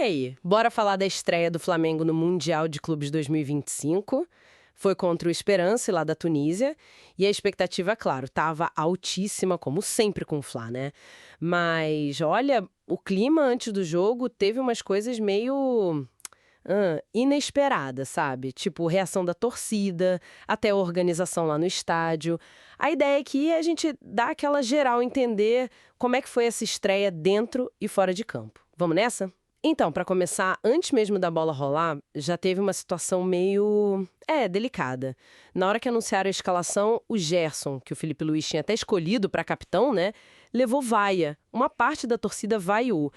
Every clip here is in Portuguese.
aí, bora falar da estreia do Flamengo no Mundial de Clubes 2025? Foi contra o Esperance, lá da Tunísia, e a expectativa, claro, estava altíssima, como sempre com o Fla, né? Mas, olha, o clima antes do jogo teve umas coisas meio inesperadas, sabe? Tipo, reação da torcida, até a organização lá no estádio. A ideia aqui é a gente dar aquela geral, entender como é que foi essa estreia dentro e fora de campo. Vamos nessa? Então, para começar, antes mesmo da bola rolar, já teve uma situação meio, delicada. Na hora que anunciaram a escalação, o Gerson, que o Felipe Luiz tinha até escolhido para capitão, né, levou vaia. Uma parte da torcida vaiou.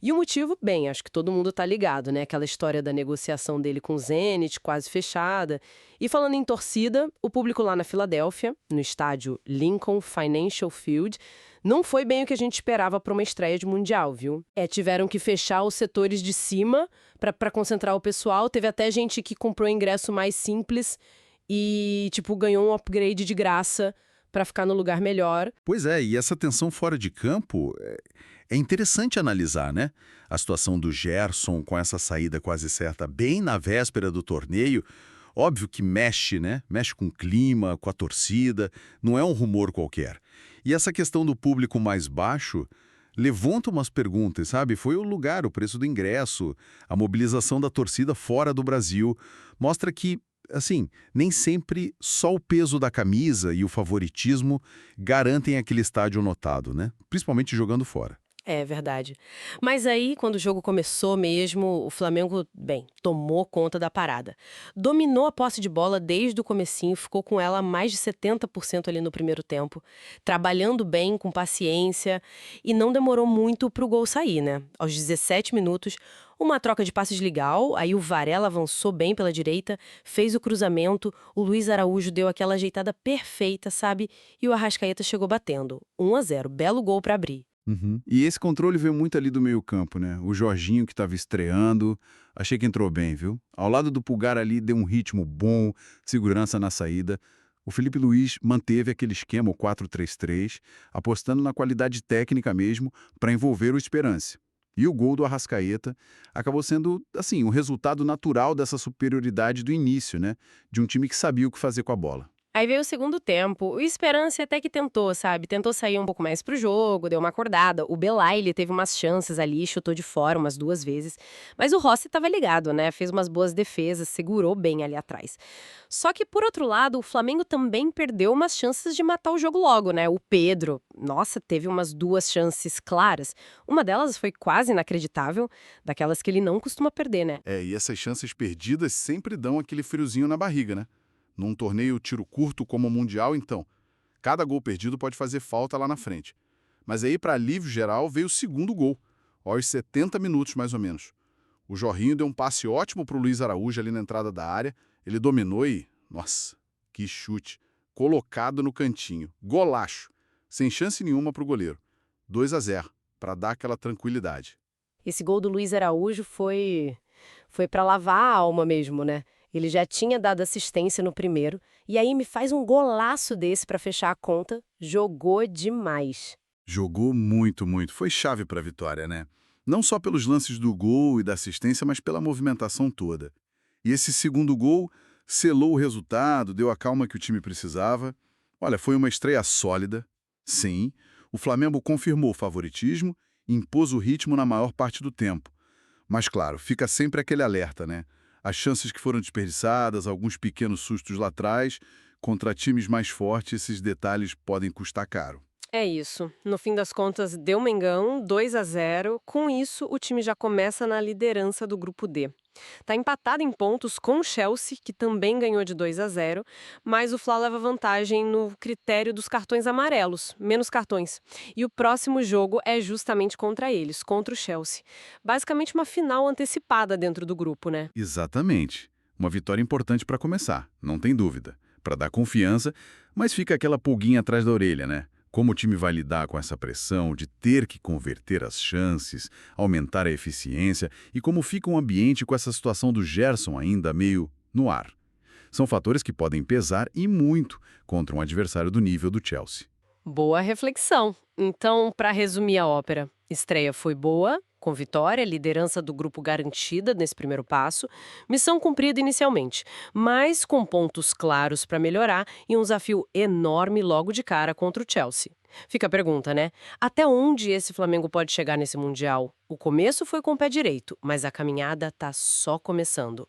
E o motivo, bem, acho que todo mundo tá ligado, né? Aquela história da negociação dele com o Zenit, quase fechada. E falando em torcida, o público lá na Filadélfia, no estádio Lincoln Financial Field, não foi bem o que a gente esperava para uma estreia de Mundial, viu? Tiveram que fechar os setores de cima para concentrar o pessoal. Teve até gente que comprou ingresso mais simples e, tipo, ganhou um upgrade de graça para ficar no lugar melhor. Pois é, e essa tensão fora de campo é interessante analisar, né? A situação do Gerson com essa saída quase certa bem na véspera do torneio, óbvio que mexe, né? Mexe com o clima, com a torcida, não é um rumor qualquer. E essa questão do público mais baixo levanta umas perguntas, sabe? Foi o lugar, o preço do ingresso, a mobilização da torcida fora do Brasil, mostra que assim, nem sempre só o peso da camisa e o favoritismo garantem aquele estádio lotado, né? Principalmente jogando fora. É verdade. Mas aí, quando o jogo começou mesmo, o Flamengo, bem, tomou conta da parada. Dominou a posse de bola desde o comecinho, ficou com ela mais de 70% ali no primeiro tempo, trabalhando bem, com paciência, e não demorou muito pro gol sair, né? Aos 17 minutos, uma troca de passes legal, aí o Varela avançou bem pela direita, fez o cruzamento, o Luiz Araújo deu aquela ajeitada perfeita, sabe? E o Arrascaeta chegou batendo. 1-0, belo gol pra abrir. Uhum. E esse controle veio muito ali do meio-campo, né? O Jorginho que estava estreando, achei que entrou bem, viu? Ao lado do Pulgar ali deu um ritmo bom, segurança na saída. O Felipe Luiz manteve aquele esquema, o 4-3-3, apostando na qualidade técnica mesmo para envolver o Esperance. E o gol do Arrascaeta acabou sendo, assim, um resultado natural dessa superioridade do início, né? De um time que sabia o que fazer com a bola. Aí veio o segundo tempo. O Esperance até que tentou, sabe? Tentou sair um pouco mais pro jogo, deu uma acordada. O Belaile teve umas chances ali, chutou de fora umas 2 vezes. Mas o Rossi tava ligado, né? Fez umas boas defesas, segurou bem ali atrás. Só que, por outro lado, o Flamengo também perdeu umas chances de matar o jogo logo, né? O Pedro, nossa, teve umas 2 chances claras. Uma delas foi quase inacreditável, daquelas que ele não costuma perder, né? E essas chances perdidas sempre dão aquele friozinho na barriga, né? Num torneio tiro curto como o Mundial, então, cada gol perdido pode fazer falta lá na frente. Mas aí, para alívio geral, veio o segundo gol, aos 70 minutos mais ou menos. O Jorginho deu um passe ótimo para o Luiz Araújo ali na entrada da área, ele dominou e, nossa, que chute, colocado no cantinho, golaço, sem chance nenhuma para o goleiro. 2-0, para dar aquela tranquilidade. Esse gol do Luiz Araújo foi para lavar a alma mesmo, né? Ele já tinha dado assistência no primeiro, e aí me faz um golaço desse para fechar a conta. Jogou demais. Jogou muito, muito. Foi chave para a vitória, né? Não só pelos lances do gol e da assistência, mas pela movimentação toda. E esse segundo gol selou o resultado, deu a calma que o time precisava. Olha, foi uma estreia sólida. Sim, o Flamengo confirmou o favoritismo e impôs o ritmo na maior parte do tempo. Mas, claro, fica sempre aquele alerta, né? As chances que foram desperdiçadas, alguns pequenos sustos lá atrás, contra times mais fortes, esses detalhes podem custar caro. É isso. No fim das contas, deu Mengão, 2-0. Com isso, o time já começa na liderança do grupo D. Tá empatado em pontos com o Chelsea, que também ganhou de 2-0, mas o Fla leva vantagem no critério dos cartões amarelos, menos cartões. E o próximo jogo é justamente contra eles, contra o Chelsea. Basicamente uma final antecipada dentro do grupo, né? Exatamente. Uma vitória importante para começar, não tem dúvida. Para dar confiança, mas fica aquela pulguinha atrás da orelha, né? Como o time vai lidar com essa pressão de ter que converter as chances, aumentar a eficiência e como fica um ambiente com essa situação do Gerson ainda meio no ar. São fatores que podem pesar e muito contra um adversário do nível do Chelsea. Boa reflexão. Então, para resumir a ópera, Estreia foi boa, com vitória, liderança do grupo garantida nesse primeiro passo, missão cumprida inicialmente, mas com pontos claros para melhorar e um desafio enorme logo de cara contra o Chelsea. Fica a pergunta, né? Até onde esse Flamengo pode chegar nesse Mundial? O começo foi com o pé direito, mas a caminhada tá só começando.